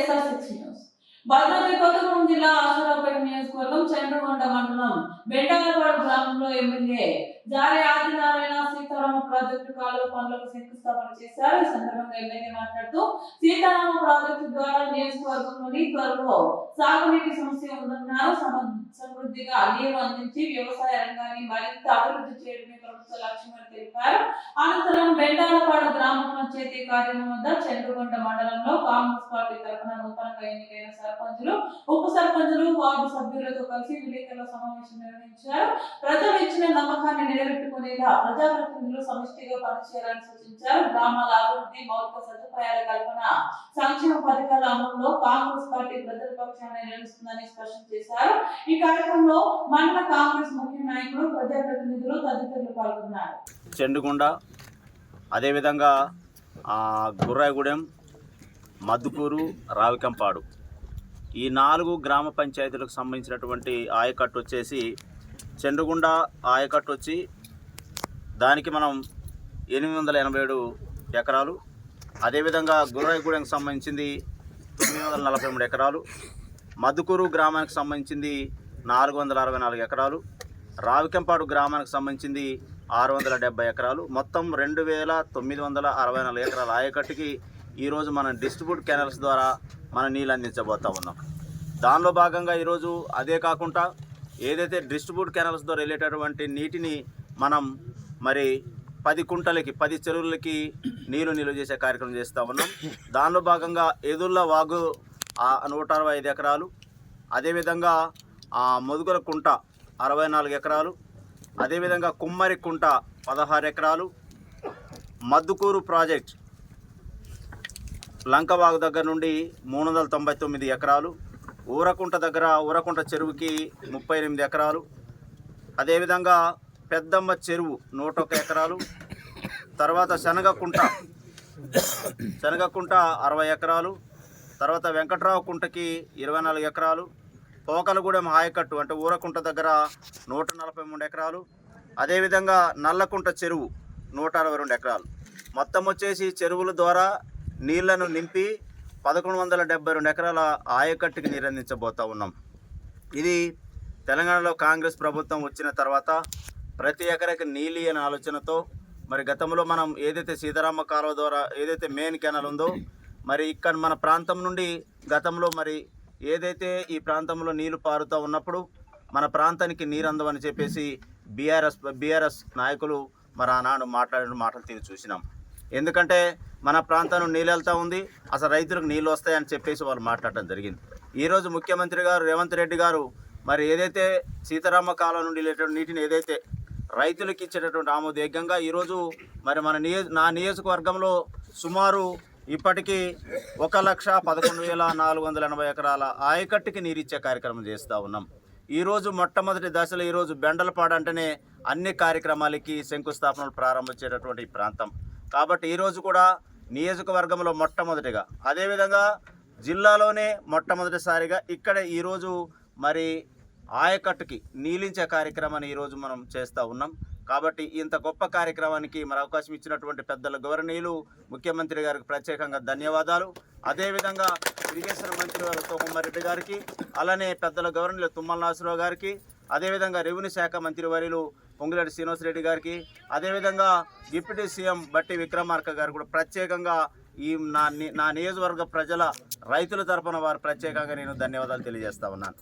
SR6 news. Bhadradri Kothagudem జిల్లా ఆశురాపేట నియోజకవర్గం చంద్రగొండ మండలం బెండాలపాడు గ్రామంలో ఎమ్మెల్యే జారే ఆదినారాయణ సీతారామ ప్రాజెక్టు కాలువ పనులకు శంకుస్థాపన చేశారు. ఈ సందర్భంగా ఎమ్మెల్యే మాట్లాడుతూ సీతారామ ప్రాజెక్టు ద్వారా నియోజకవర్గంలోని త్వరలో సాగునీటి సమస్య ఉందన్నారు. సమృద్ధిగా నీరు అందించి వ్యవసాయ రంగాన్ని మరింత అభివృద్ధి చేయడమే ప్రభుత్వ లక్ష్యమని తెలిపారు. అనంతరం బెండాలపాడు గ్రామ పంచాయతీ కార్యాలయం వద్ద చంద్రగొండ మండలంలో కాంగ్రెస్ పార్టీ తరఫున నూతనంగా ఎన్నికైన సర్పంచులు, ఉప సర్పంచులు, వార్డు సభ్యులతో కలిసి విలేకరుల సమావేశం నిర్వహించారు. ప్రజలు ఇచ్చిన నమ్మకాన్ని నిలబెట్టుకునేలా ప్రజాప్రతినిధులు సమిష్టిగా పనిచేయాలని సూచించారు. గ్రామాల అభివృద్ధి, మౌలిక సదుపాయాల కల్పన, సంక్షేమ పథకాల అమలులో కాంగ్రెస్ పార్టీ ప్రజల పక్షాన్ని నిలుస్తుందని స్పష్టం చేశారు. ఈ కార్యక్రమంలో మండల కాంగ్రెస్ ముఖ్య నాయకులు, ప్రజాప్రతినిధులు తదితరులు పాల్గొన్నారు. చెండుగుండ, అదేవిధంగా గుర్రాయిగూడెం, మద్దుకూరు, రావికంపాడు ఈ 4 గ్రామ పంచాయతీలకు సంబంధించినటువంటి ఆయకట్టు వచ్చేసి చెండుగుండ ఆయకట్టు వచ్చి దానికి మనం 887 ఎకరాలు, అదేవిధంగా గుర్రాయిగూడెంకి సంబంధించింది 943 ఎకరాలు, మద్దుకూరు గ్రామానికి సంబంధించింది 464 ఎకరాలు, రావికంపాడు గ్రామానికి సంబంధించింది 670 ఎకరాలు, మొత్తం 2964 ఎకరాల ఆయకట్టుకి ఈరోజు మనం డిస్ట్రిబ్యూట్ కెనాల్స్ ద్వారా మనం నీళ్ళు అందించబోతా ఉన్నాం. దానిలో భాగంగా ఈరోజు అదే కాకుండా ఏదైతే డిస్ట్రిబ్యూట్ కెనాల్స్ ద్వారా వెళ్ళేటటువంటి నీటిని మనం మరి 10 కుంటలకి 10 చెరువులకి నీళ్లు నిల్వ చేసే కార్యక్రమం చేస్తూ ఉన్నాం. దానిలో భాగంగా ఎదుర్ల వాగు 165 ఎకరాలు, అదేవిధంగా ముదుగుల కుంట 64 ఎకరాలు, అదేవిధంగా కుమ్మరి కుంట 16 ఎకరాలు, మద్దుకూరు ప్రాజెక్ట్ లంకవాగు దగ్గర నుండి 399 ఎకరాలు, ఊరకుంట దగ్గర ఊరకుంట చెరువుకి 38 ఎకరాలు, అదేవిధంగా పెద్దమ్మ చెరువు 101 ఎకరాలు, తర్వాత శనగకుంట 60 ఎకరాలు, తర్వాత వెంకట్రావు కుంటకి 24 ఎకరాలు, పోకలగూడెం హాయకట్టు అంటే ఊరకుంట దగ్గర 143 ఎకరాలు, అదేవిధంగా నల్లకుంట చెరువు 162 ఎకరాలు. మొత్తం వచ్చేసి చెరువుల ద్వారా నీళ్లను నింపి 1172 ఎకరాల ఆయకట్టుకి నీరందించబోతూ ఉన్నాం. ఇది తెలంగాణలో కాంగ్రెస్ ప్రభుత్వం వచ్చిన తర్వాత ప్రతి ఎకరాకి నీళ్ళు అనే ఆలోచనతో మరి గతంలో మనం ఏదైతే సీతారామ కాలువ ద్వారా ఏదైతే మెయిన్ కెనాల్ ఉందో మరి ఇక్కడ మన ప్రాంతం నుండి గతంలో మరి ఏదైతే ఈ ప్రాంతంలో నీళ్లు పారుతూ ఉన్నప్పుడు మన ప్రాంతానికి నీరు అందవని చెప్పేసి బీఆర్ఎస్ నాయకులు మరి ఆనాడు మాట్లాడిన మాటలు తీరు చూసినాం. ఎందుకంటే మన ప్రాంతం నీళ్ళు వెళ్తూ ఉంది, అసలు రైతులకు నీళ్ళు వస్తాయని చెప్పేసి వాళ్ళు మాట్లాడటం జరిగింది. ఈరోజు ముఖ్యమంత్రి గారు రేవంత్ రెడ్డి గారు మరి ఏదైతే సీతారామ కాలం నుండి వెళ్ళేటువంటి నీటిని ఏదైతే రైతులకు ఇచ్చేటటువంటి ఆమోదయోగ్యంగా ఈరోజు మరి నా నియోజకవర్గంలో సుమారు ఇప్పటికీ 1,11,480 ఎకరాల ఆయకట్టుకి నీరిచ్చే కార్యక్రమం చేస్తూ ఉన్నాం. ఈరోజు మొట్టమొదటి దశలో ఈరోజు బెండలపాడు అంటేనే అన్ని కార్యక్రమాలకి శంకుస్థాపనలు ప్రారంభించేటటువంటి ప్రాంతం కాబట్టి ఈరోజు కూడా నియోజకవర్గంలో మొట్టమొదటిగా అదేవిధంగా జిల్లాలోనే మొట్టమొదటిసారిగా ఇక్కడ ఈరోజు మరి ఆయకట్టుకి నీలించే కార్యక్రమాన్ని ఈరోజు మనం చేస్తూ ఉన్నాం. కాబట్టి ఇంత గొప్ప కార్యక్రమానికి మరి అవకాశం ఇచ్చినటువంటి పెద్దల గౌరవనీయులు ముఖ్యమంత్రి గారికి ప్రత్యేకంగా ధన్యవాదాలు. అదేవిధంగా ఇరిగేషన్ మంత్రి వారు తోమరెడ్డి గారికి, అలానే పెద్దల గౌరవనీయులు తుమ్మల నాగేశ్వరరావు గారికి, అదేవిధంగా రెవెన్యూ శాఖ మంత్రి వర్యులు పొంగులేటి శ్రీనివాసరెడ్డి గారికి, అదేవిధంగా డిప్యూటీ సీఎం బట్టి విక్రమార్క గారు కూడా ప్రత్యేకంగా ఈ నా నియోజకవర్గ ప్రజల రైతుల తరపున వారు ప్రత్యేకంగా నేను ధన్యవాదాలు తెలియజేస్తా ఉన్నాను.